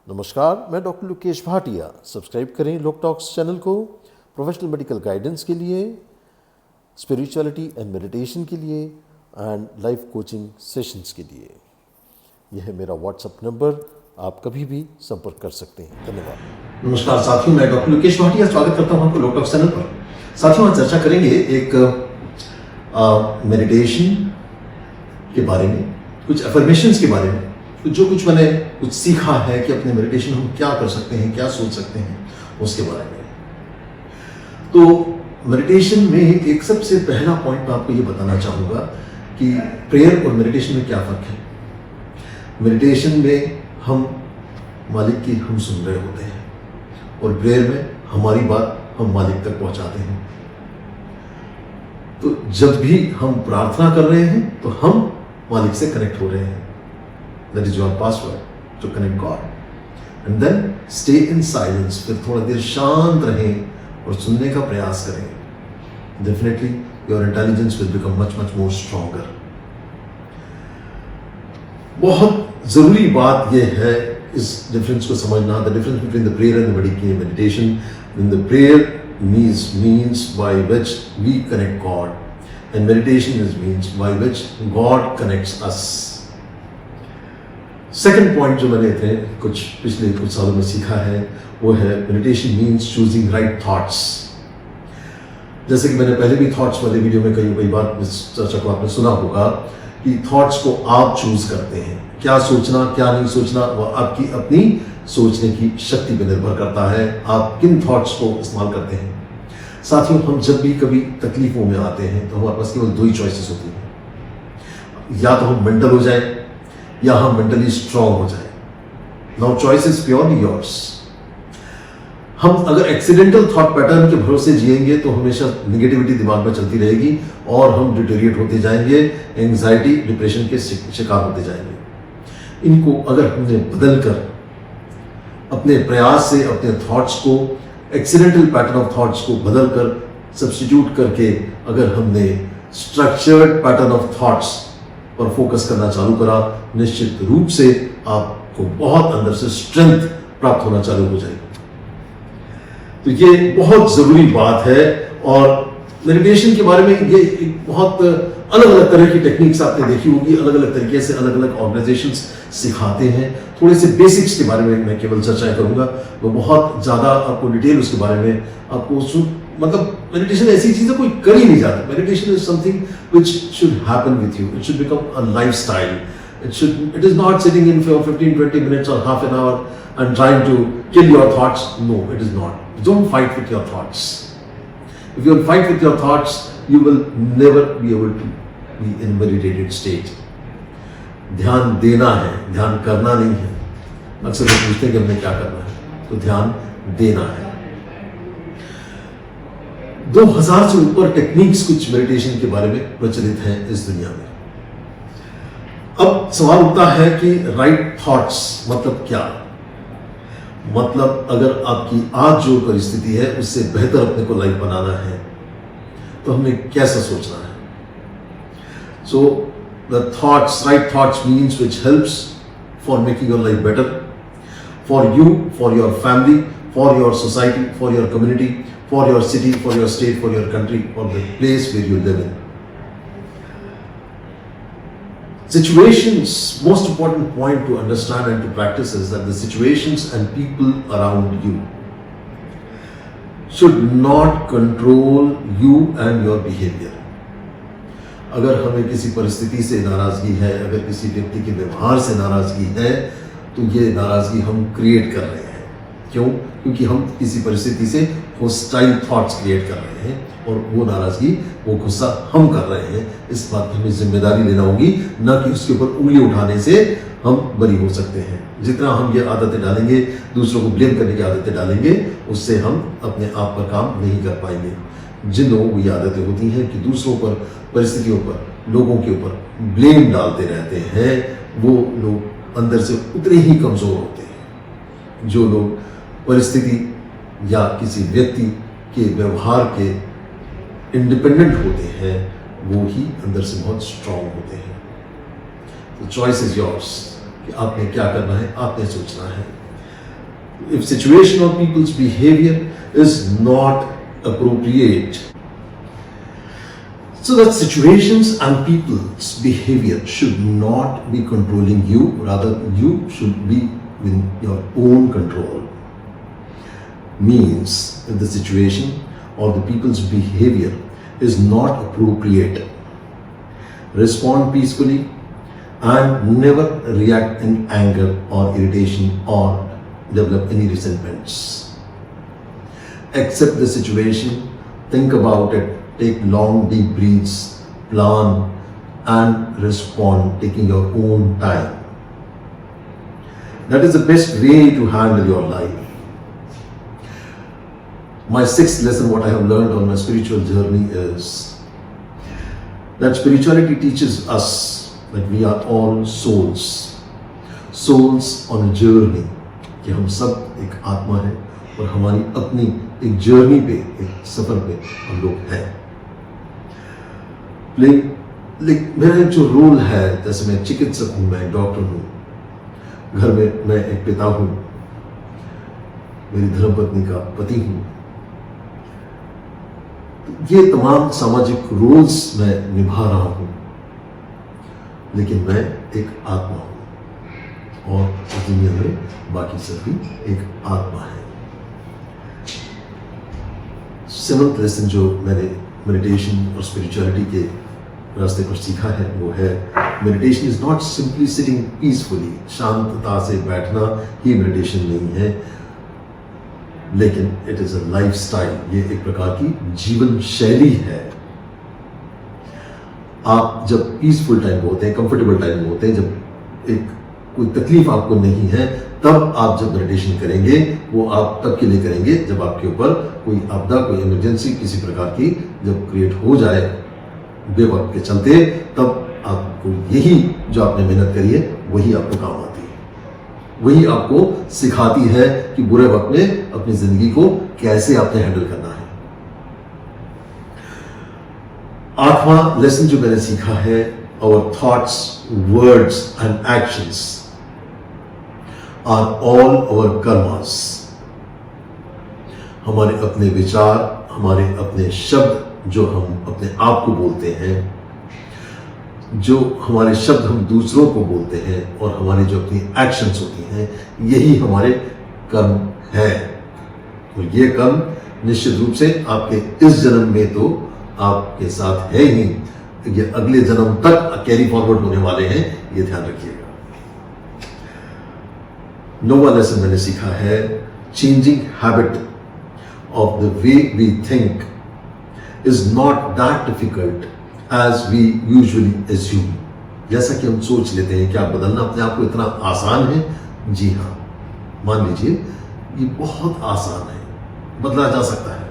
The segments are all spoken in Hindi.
नमस्कार, मैं डॉक्टर लोकेश भाटिया। सब्सक्राइब करें लोक टॉक्स चैनल को प्रोफेशनल मेडिकल गाइडेंस के लिए, स्पिरिचुअलिटी एंड मेडिटेशन के लिए एंड लाइफ कोचिंग सेशंस के लिए। यह है मेरा व्हाट्सएप नंबर, आप कभी भी संपर्क कर सकते हैं। धन्यवाद। नमस्कार साथियों, मैं डॉक्टर लोकेश भाटिया स्वागत करता हूं आपको लोक टॉक्स चैनल पर। साथियों, आज चर्चा करेंगे एक मेडिटेशन के बारे में, कुछ अफर्मेशंस के बारे में, जो कुछ मैंने कुछ सीखा है कि अपने मेडिटेशन हम क्या कर सकते हैं, क्या सोच सकते हैं, उसके बारे में। तो मेडिटेशन में एक सबसे पहला पॉइंट मैं आपको ये बताना चाहूँगा कि प्रेयर और मेडिटेशन में क्या फ़र्क है। मेडिटेशन में हम मालिक की हम सुन रहे होते हैं और प्रेयर में हमारी बात हम मालिक तक पहुँचाते हैं। तो जब भी हम प्रार्थना कर रहे हैं तो हम मालिक से कनेक्ट हो रहे हैं। That is your password to connect God. And then stay in silence. फिर थोड़ा देर शांत रहें और सुनने का प्रयास करें। Definitely your intelligence will become much more stronger. बहुत ज़रूरी बात यह है इस डिफरेंस को समझना। The difference between the prayer and the meditation. When the prayer means by which we connect God, and meditation is means by which God connects us. Second point जो मैंने पिछले कुछ सालों में सीखा है वो है meditation means choosing right thoughts. जैसे कि मैंने पहले भी थॉट्स वाले वीडियो में कई बार इस चर्चा को आपने सुना होगा कि थॉट्स को आप चूज करते हैं। क्या सोचना क्या नहीं सोचना वह आपकी अपनी सोचने की शक्ति पर निर्भर करता है। आप किन थॉट्स को इस्तेमाल करते हैं। साथियों, हम जब भी कभी तकलीफों में आते हैं तो हमारे पास केवल दो ही चॉइसेस होती हैं, या तो हम मेंटल हो जाए या हम मेंटली स्ट्रांग हो जाए। Now choice is purely yours. हम अगर एक्सीडेंटल थॉट पैटर्न के भरोसे जिएंगे तो हमेशा निगेटिविटी दिमाग में चलती रहेगी और हम डिटेरिएट होते जाएंगे, एंजाइटी डिप्रेशन के शिकार होते जाएंगे। इनको अगर हमने बदल कर अपने प्रयास से अपने थॉट्स को, एक्सीडेंटल पैटर्न ऑफ थॉट्स को बदल कर सब्स्टिट्यूट करके अगर हमने स्ट्रक्चर्ड पैटर्न ऑफ थॉट्स पर फोकस करना चालू करा, निश्चित रूप से आपको बहुत अंदर से स्ट्रेंथ प्राप्त होना चालू हो जाएगी। तो ये बहुत जरूरी बात है। और मेडिटेशन के बारे में ये एक बहुत अलग अलग तरह की टेक्निक्स आपने देखी होगी, अलग अलग तरीके से अलग अलग ऑर्गेनाइजेशंस सिखाते हैं। थोड़े से बेसिक्स के बारे में मैं केवल चर्चा करूंगा, वो बहुत ज्यादा आपको डिटेल उसके बारे में आपको मतलब मेडिटेशन ऐसी चीज है कोई कर ही नहीं जाता। Meditation is something which should happen with you. It should become a lifestyle. It is not sitting in for 15-20 minutes or half an hour and trying to kill your thoughts. No, it is not. Don't fight with your thoughts. If you fight with your thoughts you will never be able to be in meditated state. ध्यान देना है, ध्यान करना नहीं है। अक्सर लोग पूछते हैं कि हमने क्या करना है, तो ध्यान देना है। 2000 से ऊपर टेक्निक्स कुछ मेडिटेशन के बारे में प्रचलित हैं इस दुनिया में। अब सवाल उठता है कि राइट थॉट्स मतलब क्या। मतलब अगर आपकी आज जो परिस्थिति है उससे बेहतर अपने को लाइफ बनाना है तो हमें कैसा सोचना है। So the thoughts, right thoughts means which helps for making your life better, for you, for your family, for your society, for your community, for your city, for your state, for your country, for the place where you live in. Situations, most important point to understand and to practice is that the situations and people around you should not control you and your behavior. अगर हमें किसी परिस्थिति से नाराजगी है, अगर किसी व्यक्ति के व्यवहार से नाराजगी है, तो ये नाराजगी हम क्रिएट कर रहे हैं। क्यों? क्योंकि हम किसी परिस्थिति से होस्टाइल थॉट्स क्रिएट कर रहे हैं और वो नाराजगी, वो गुस्सा हम कर रहे हैं। इस बात की हमें जिम्मेदारी लेना होगी, ना कि उसके ऊपर उंगली उठाने से हम बरी हो सकते हैं। जितना हम ये आदतें डालेंगे, दूसरों को ब्लेम करने की आदतें डालेंगे, उससे हम अपने आप पर काम नहीं कर पाएंगे। जिन लोगों को ये आदतें होती हैं कि दूसरों पर, परिस्थितियों पर, लोगों के ऊपर ब्लेम डालते रहते हैं, वो लोग अंदर से उतने ही कमज़ोर होते हैं। जो लोग परिस्थिति या किसी व्यक्ति के व्यवहार के इंडिपेंडेंट होते हैं, वो ही अंदर से बहुत स्ट्रांग होते हैं। तो चॉइस इज योर्स कि आपने क्या करना है, आपने सोचना है। If situation or people's behavior is not appropriate, so that situations and people's behavior should not be controlling you, rather you should be in your own control. Means if the situation or the people's behavior is not appropriate, respond peacefully and never react in anger or irritation or develop any resentments. Accept the situation, think about it, take long deep breaths, plan and respond taking your own time. That is the best way to handle your life. My sixth lesson, what I have learned on my spiritual journey, is that spirituality teaches us that we are all souls on a journey, कि हम सब एक आत्मा है और हमारी अपनी एक जर्नी पे, एक सफर पे हम लोग हैं। लेकिन मेरा एक जो रोल है, जैसे मैं चिकित्सक हूँ, मैं डॉक्टर हूँ, घर में मैं एक पिता हूँ, मेरी धर्मपत्नी का पति हूँ, ये तमाम सामाजिक रोल्स मैं निभा रहा हूं, लेकिन मैं एक आत्मा हूं और इस दुनिया में बाकी सभी एक आत्मा है। सेवंथ लेसन जो मैंने मेडिटेशन और स्पिरिचुअलिटी के रास्ते पर सीखा है वो है, meditation is not simply sitting peacefully, शांतता से बैठना ही मेडिटेशन नहीं है, लेकिन इट इज अ लाइफस्टाइल, ये एक प्रकार की जीवन शैली है। आप जब पीसफुल टाइम में होते हैं, कंफर्टेबल टाइम में होते हैं, जब एक कोई तकलीफ आपको नहीं है, तब आप जब मेडिटेशन करेंगे, वो आप तब के लिए करेंगे जब आपके ऊपर कोई आपदा, कोई इमरजेंसी किसी प्रकार की जब क्रिएट हो जाए बेवक्त के चलते, तब आपको यही जो आपने मेहनत करी है वही आपको काम आती है, वही आपको सिखाती है कि बुरे वक्त में अपनी जिंदगी को कैसे आपने हैंडल करना है। आठवां लेसन जो मैंने सीखा है, our thoughts, words and actions are all our karmas. हमारे अपने विचार, हमारे अपने शब्द जो हम अपने आप को बोलते हैं, जो हमारे शब्द हम दूसरों को बोलते हैं, और हमारी जो अपनी एक्शंस होती हैं, यही हमारे कर्म है। और ये कर्म निश्चित रूप से आपके इस जन्म में तो आपके साथ है ही, ये अगले जन्म तक कैरी फॉरवर्ड होने वाले हैं, ये ध्यान रखिएगा। नौवां लेसन मैंने सीखा है, changing habit of the way we think is not that difficult as we usually assume. जैसा कि हम सोच लेते हैं, क्या बदलना अपने आप को इतना आसान है? जी हाँ, मान लीजिए ये बहुत आसान है, बदला जा सकता है।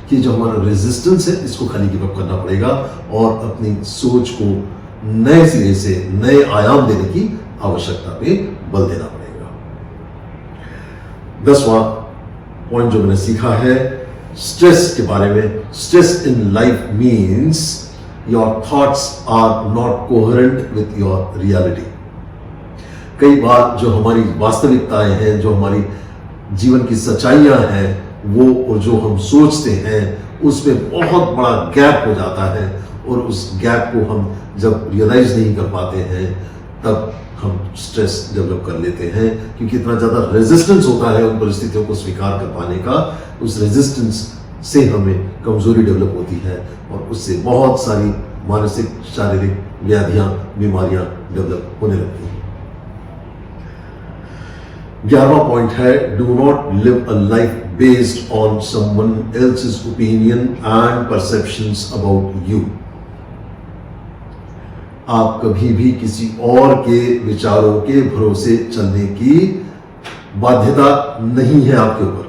कि जो हमारा रेजिस्टेंस है, इसको खाली गिव अप करना पड़ेगा और अपनी सोच को नए सिरे से नए आयाम देने की आवश्यकता पे बल देना पड़ेगा। 10वां पॉइंट जो मैंने सीखा है स्ट्रेस के बारे में, stress in life means your thoughts are not coherent with your reality। कई बार जो हमारी वास्तविकताएं हैं, जो हमारी जीवन की सच्चाइयां हैं, वो और जो हम सोचते हैं उसमें बहुत बड़ा गैप हो जाता है, और उस गैप को हम जब रियलाइज नहीं कर पाते हैं तब हम स्ट्रेस डेवलप कर लेते हैं, क्योंकि इतना ज़्यादा रेजिस्टेंस होता है उन परिस्थितियों को स्वीकार कर पाने का। उस रेजिस्टेंस से हमें कमजोरी डेवलप होती है और उससे बहुत सारी मानसिक, शारीरिक व्याधियां, बीमारियां डेवलप होने लगती हैं। 11वां पॉइंट है, do not live a life based on someone else's opinion and perceptions about you. आप कभी भी किसी और के विचारों के भरोसे चलने की बाध्यता नहीं है आपके ऊपर।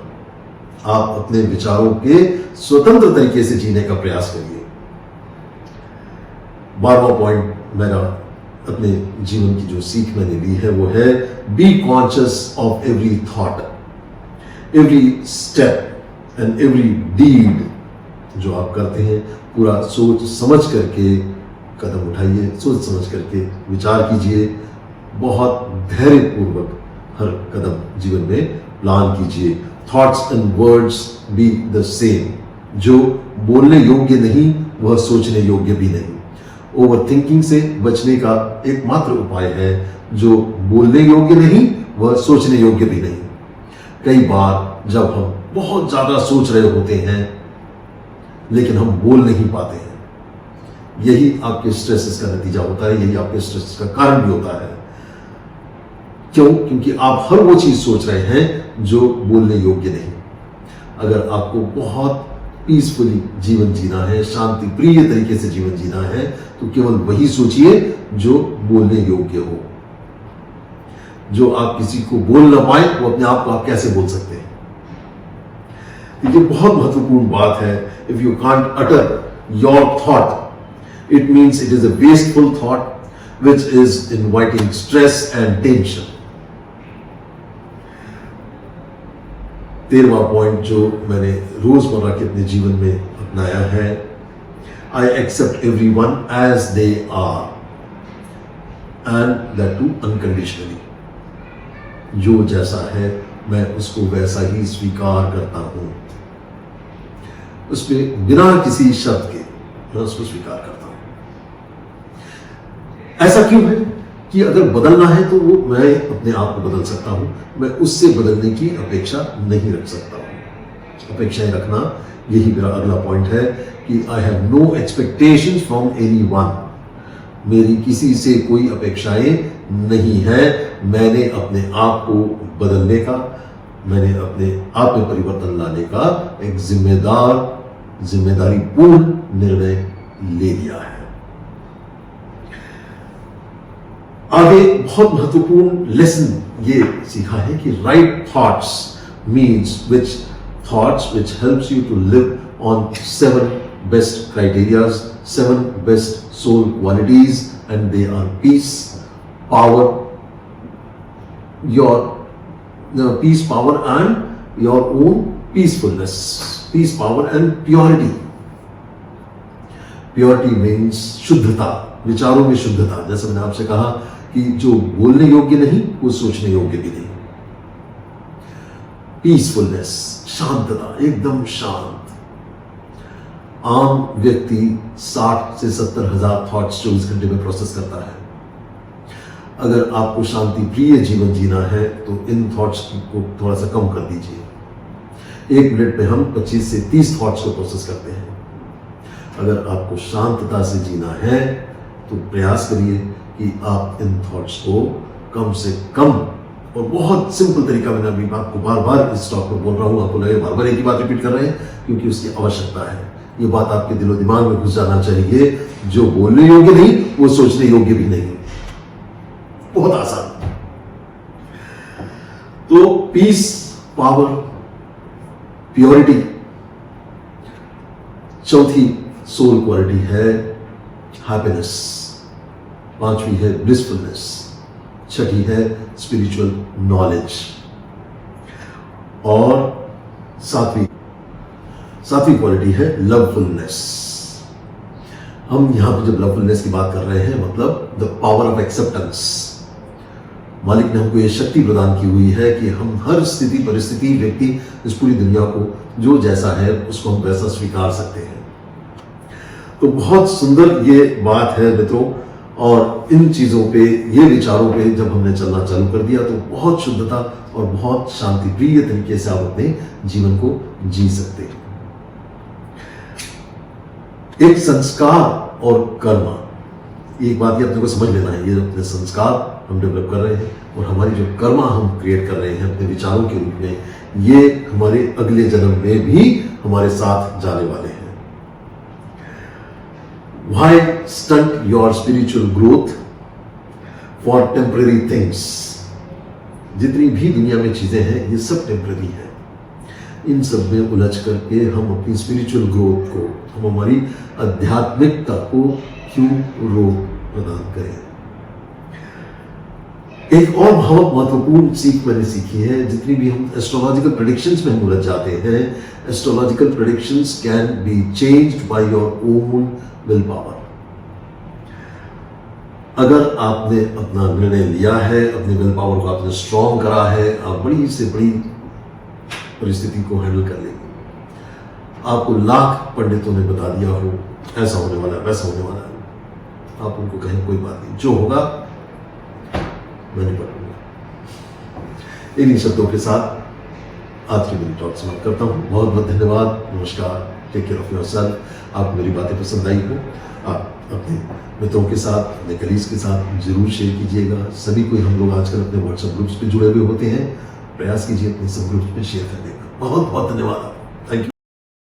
आप अपने विचारों के स्वतंत्र तरीके से जीने का प्रयास करिए। 12वां पॉइंट मेरा अपने जीवन की जो सीख मैंने ली है वो है, be conscious of every thought, every step and every deed. जो आप करते हैं पूरा सोच समझ करके कदम उठाइए, सोच समझ करके विचार कीजिए, बहुत धैर्यपूर्वक हर कदम जीवन में प्लान कीजिए। Thoughts and words be the same. जो बोलने योग्य नहीं वह सोचने योग्य भी नहीं। ओवर थिंकिंग से बचने का एकमात्र उपाय है, जो बोलने योग्य नहीं वह सोचने योग्य भी नहीं। कई बार जब हम बहुत ज्यादा सोच रहे होते हैं लेकिन हम बोल नहीं पाते हैं, यही आपके स्ट्रेसेस का नतीजा होता है, यही आपके स्ट्रेस का कारण भी होता है। क्यों? क्योंकि आप हर वो चीज सोच रहे हैं जो बोलने योग्य नहीं। अगर आपको बहुत पीसफुली जीवन जीना है, शांति प्रिय तरीके से जीवन जीना है, तो केवल वही सोचिए जो बोलने योग्य हो। जो आप किसी को बोल ना पाए वो अपने आप को आप कैसे बोल सकते हैं? ये बहुत महत्वपूर्ण बात है। If you can't utter your thought, it means it is a wasteful thought which is inviting stress and tension. 13वां पॉइंट जो मैंने रोजमर्रा के अपने जीवन में अपनाया है, I accept everyone as they are and that too unconditionally. जो जैसा है मैं उसको वैसा ही स्वीकार करता हूं, उसमें बिना किसी शर्त के मैं उसको स्वीकार करता हूं। ऐसा क्यों है कि अगर बदलना है तो वो मैं अपने आप को बदल सकता हूं, मैं उससे बदलने की अपेक्षा नहीं रख सकता हूं। अपेक्षाएं रखना, यही मेरा अगला पॉइंट है कि I have no expectations from anyone. मेरी किसी से कोई अपेक्षाएं नहीं है। मैंने अपने आप को बदलने का, मैंने अपने आप में परिवर्तन लाने का एक जिम्मेदारी पूर्ण निर्णय ले लिया है। आगे बहुत महत्वपूर्ण लेसन ये सीखा है कि right thoughts means which helps you to live on 7 best criterias, 7 best soul qualities, and they are peace, power, peace, power, and your own peacefulness. Peace, power, and purity. Purity means शुद्धता, विचारों में शुद्धता। जैसे मैंने आपसे कहा कि जो बोलने योग्य नहीं वो सोचने योग्य भी नहीं। पीसफुलनेस, शांतता, एकदम शांत। आम व्यक्ति 60 से 70 हजार थॉट्स 24 घंटे में प्रोसेस करता है। अगर आपको शांति प्रिय जीवन जीना है तो इन थॉट्स को थोड़ा सा कम कर दीजिए। 1 मिनट में हम 25 से 30 थॉट्स को प्रोसेस करते हैं। अगर आपको शांतता से जीना है तो प्रयास करिए कि आप इन थॉट्स को कम से कम, और बहुत सिंपल तरीका, मैंने अभी आपको बार बार इस टॉक में बोल रहा हूं, आपको लगे बार बार एक ही बात रिपीट कर रहे हैं, क्योंकि उसकी आवश्यकता है। ये बात आपके दिलो दिमाग में घुस जाना चाहिए। जो बोलने योग्य नहीं वो सोचने योग्य भी नहीं। बहुत आसान। तो पीस, पावर, प्योरिटी। चौथी सोल क्वालिटी है हैप्पीनेस। 5वीं है ब्लिसफुलनेस। 6ठी है स्पिरिचुअल नॉलेज। और 7वीं क्वालिटी है लवफुलनेस। हम यहां पर जब लवफुलनेस की बात कर रहे हैं, मतलब द पावर ऑफ एक्सेप्टेंस। मालिक ने हमको यह शक्ति प्रदान की हुई है कि हम हर स्थिति, परिस्थिति, व्यक्ति, इस पूरी दुनिया को जो जैसा है उसको हम वैसा स्वीकार सकते हैं। तो बहुत सुंदर ये बात है मित्रों। और इन चीजों पे, ये विचारों पे जब हमने चलना चालू कर दिया तो बहुत शुद्धता और बहुत शांति प्रिय तरीके से आप अपने जीवन को जी सकते हैं। एक संस्कार और कर्म, एक बात ये अपने को समझ लेना है। ये जो अपने संस्कार हम डेवलप कर रहे हैं और हमारी जो कर्म हम क्रिएट कर रहे हैं अपने विचारों के रूप में, ये हमारे अगले जन्म में भी हमारे साथ जाने वाले हैं। Why stunt your spiritual growth for temporary things? जितनी भी दुनिया में चीजें हैं ये सब टेम्पररी है। इन सब में उलझ करके हम अपनी स्पिरिचुअल ग्रोथ को, हम हमारी आध्यात्मिकता को क्यों रोक प्रदान करें? एक और बहुत महत्वपूर्ण सीख मैंने सीखी है। जितनी भी हम एस्ट्रोलॉजिकल प्रेडिक्शंस में हम उलझ जाते हैं, astrological predictions can be changed by your own will power. अगर आपने अपना निर्णय लिया है, अपने विल पावर को आपने स्ट्रॉन्ग करा है, आप बड़ी से बड़ी परिस्थिति को हैंडल कर लेंगे। आपको लाख पंडितों ने बता दिया हो ऐसा होने वाला है, वैसा होने वाला है, आप उनको कहें कोई बात नहीं, जो होगा मैं निपट लूंगा। इन्हीं शब्दों के साथ आज की मेरी टॉक समाप्त करता हूँ। बहुत बहुत धन्यवाद, नमस्कार, टेक केयर ऑफ योरसेल्फ। आपको मेरी बातें पसंद आई हो, आप अपने मित्रों के साथ, अपने कलीग्स के साथ जरूर शेयर कीजिएगा। सभी कोई हम लोग आजकल अपने व्हाट्सएप ग्रुप्स पे जुड़े हुए होते हैं, प्रयास कीजिए अपने सब ग्रुप्स में शेयर करने का। बहुत बहुत धन्यवाद। Thank you.